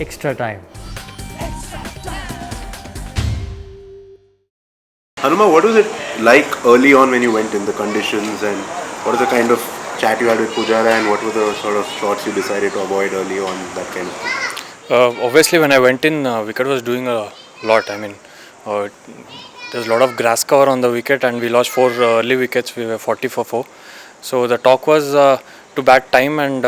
extra time. Hanuma, what was it like early on when you went in, the conditions, and what was the kind of chat you had with Pujara, and what were the sort of shots you decided to avoid early on, that kind of thing? Obviously, when I went in, wicket was doing a lot. I mean, there's a lot of grass cover on the wicket, and we lost 4 early wickets. We were 40 for 4. So the talk was to bat time and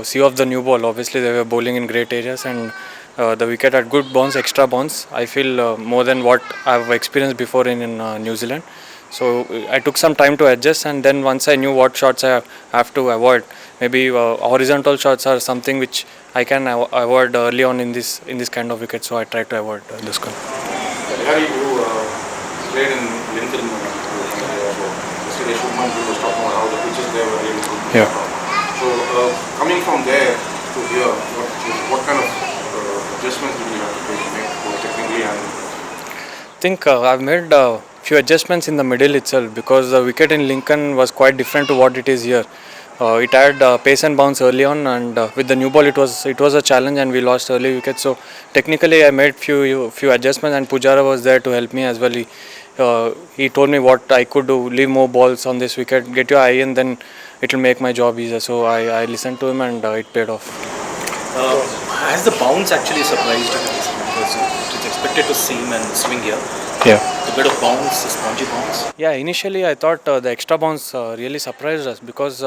see off the new ball. Obviously, they were bowling in great areas, and the wicket had good bounce, extra bounce. I feel more than what I've experienced before in New Zealand. So I took some time to adjust, and then once I knew what shots I have to avoid, maybe horizontal shots are something which I can avoid early on in this kind of wicket. So I try to avoid this one. Vihari, you played in Lincoln yesterday. Shubman was talking about how the pitches there were really good. Yeah. So coming from there to here, what kind of adjustments did you have to make both technically and? I think I've made few adjustments in the middle itself, because the wicket in Lincoln was quite different to what it is here. It had pace and bounce early on, and with the new ball it was a challenge, and we lost early wickets. So technically I made few adjustments, and Pujara was there to help me as well. He told me what I could do: leave more balls on this wicket, get your eye, and then it will make my job easier. So I listened to him, and it paid off. Has the bounce actually surprised you? Because it is expected to seam and swing here. Yeah. A bit of bounce, a spongy bounce. Yeah, initially I thought the extra bounce really surprised us, because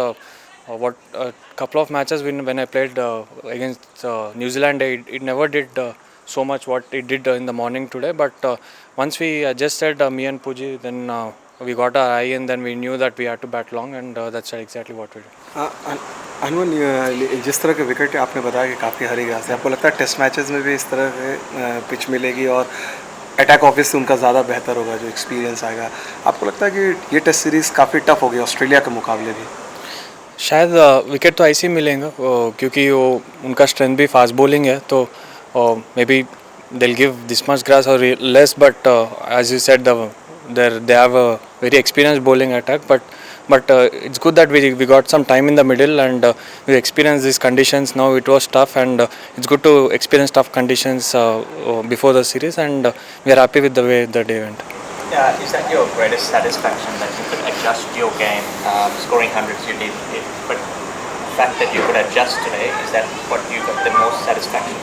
what a couple of matches when I played against New Zealand, it never did so much what it did in the morning today. But once we adjusted, me and Puji, then we got our eye, and then we knew that we had to bat long, and that's exactly what we did. अनुमान जिस तरह के wicket आपने बताया कि काफ़ी हरी घास है, आपको लगता है टेस्ट मैचेस में भी इस तरह के पिच मिलेगी और अटैक ऑफिस उनका ज़्यादा बेहतर होगा, जो एक्सपीरियंस आएगा? आपको लगता है कि ये टेस्ट सीरीज़ काफ़ी टफ होगी ऑस्ट्रेलिया के मुकाबले भी? शायद विकेट तो ऐसे ही मिलेंगे, क्योंकि वो उनका स्ट्रेंथ भी फास्ट बॉलिंग है, तो may be they'll give this much grass or less, but as you said, they have a very experienced bowling attack, but it's good that we got some time in the middle, and we experienced these conditions. Now it was tough, and it's good to experience tough conditions before the series, and we are happy with the way the day went. Yeah, is that your greatest satisfaction, that you could adjust your game, scoring hundreds you did, but the fact that you could adjust today, is that what you got the most satisfaction?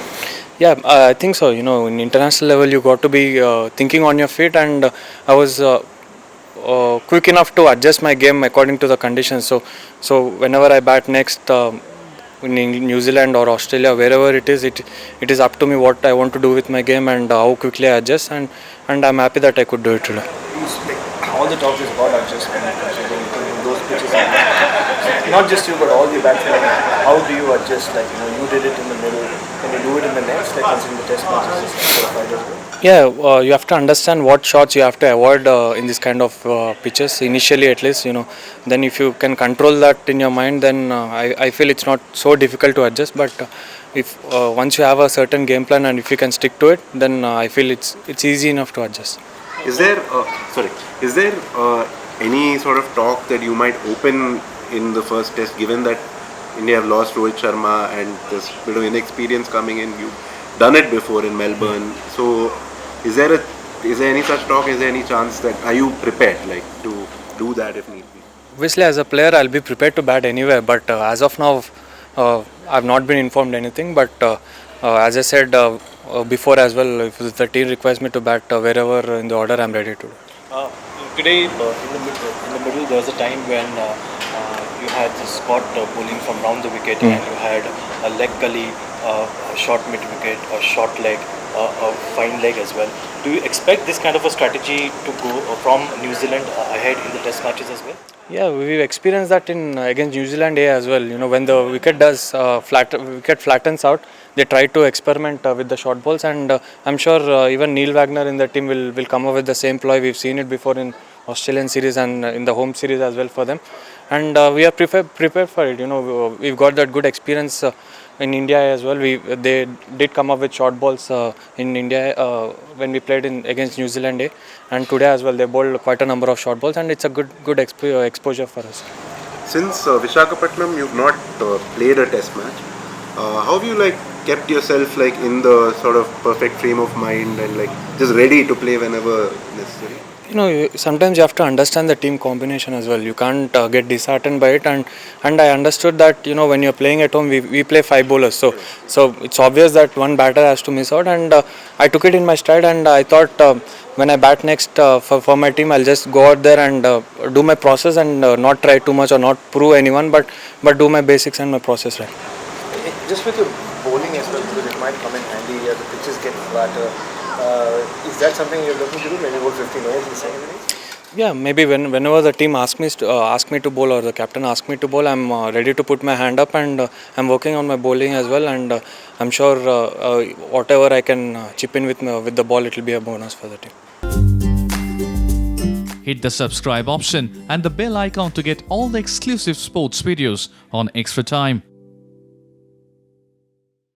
Yeah, I think so. You know, in international level, you got to be thinking on your feet, and I was quick enough to adjust my game according to the conditions. So whenever I bat next in New Zealand or Australia, wherever it is up to me what I want to do with my game, and how quickly I adjust, and I'm happy that I could do it today. All the talk is about adjustment, considering those pitches. Not just you, but all the batsmen. How do you adjust? Like, you did it in the middle. Can you do it in the next? Like, considering the test matches, just like as well? Yeah, you have to understand what shots you have to avoid in this kind of pitches initially, at least. Then if you can control that in your mind, then I feel it's not so difficult to adjust. But if once you have a certain game plan, and if you can stick to it, then I feel it's easy enough to adjust. Is there any sort of talk that you might open in the first test, given that India have lost Rohit Sharma and there's a bit of inexperience coming in? You've done it before in Melbourne, so is there any such talk? Is there any chance that, are you prepared to do that if need be? Obviously, as a player, I'll be prepared to bat anywhere, but as of now, I've not been informed anything. But as I said before as well, if the team requires me to bat wherever in the order, I'm ready to do. Today, in the middle, there was a time when you had this spot bowling from round the wicket, and you had a leg gully, a short mid wicket, a short leg, a fine leg as well. Do you expect this kind of a strategy to go from New Zealand ahead in the test matches as well? Yeah, we've experienced that in against New Zealand A as well. When the wicket does wicket flattens out, they try to experiment with the short balls, and I'm sure even Neil Wagner in the team will come up with the same ploy. We've seen it before in Australian series and in the home series as well for them, and we are prepared for it. We've got that good experience in India as well. They did come up with short balls in India when we played against New Zealand A, and today as well they bowled quite a number of short balls, and it's a good exposure for us. Since Visakhapatnam, you've not played a test match. How have you kept yourself like in the sort of perfect frame of mind and like just ready to play whenever necessary? Sometimes you have to understand the team combination as well. You can't get disheartened by it, and I understood that when you're playing at home, we play 5 bowlers, so it's obvious that one batter has to miss out, and I took it in my stride, and I thought when I bat next for my team, I'll just go out there and do my process and not try too much or not prove anyone, but do my basics and my process right. Just with your bowling as well, because it might come in handy as the pitches get flatter. Is that something you're looking to do? Maybe bowl 15 overs in the second innings? Yeah, maybe whenever the team asks me to bowl or the captain asks me to bowl, I'm ready to put my hand up, and I'm working on my bowling as well, and I'm sure whatever I can chip in with the ball, it will be a bonus for the team. Hit the subscribe option and the bell icon to get all the exclusive sports videos on Extra Time.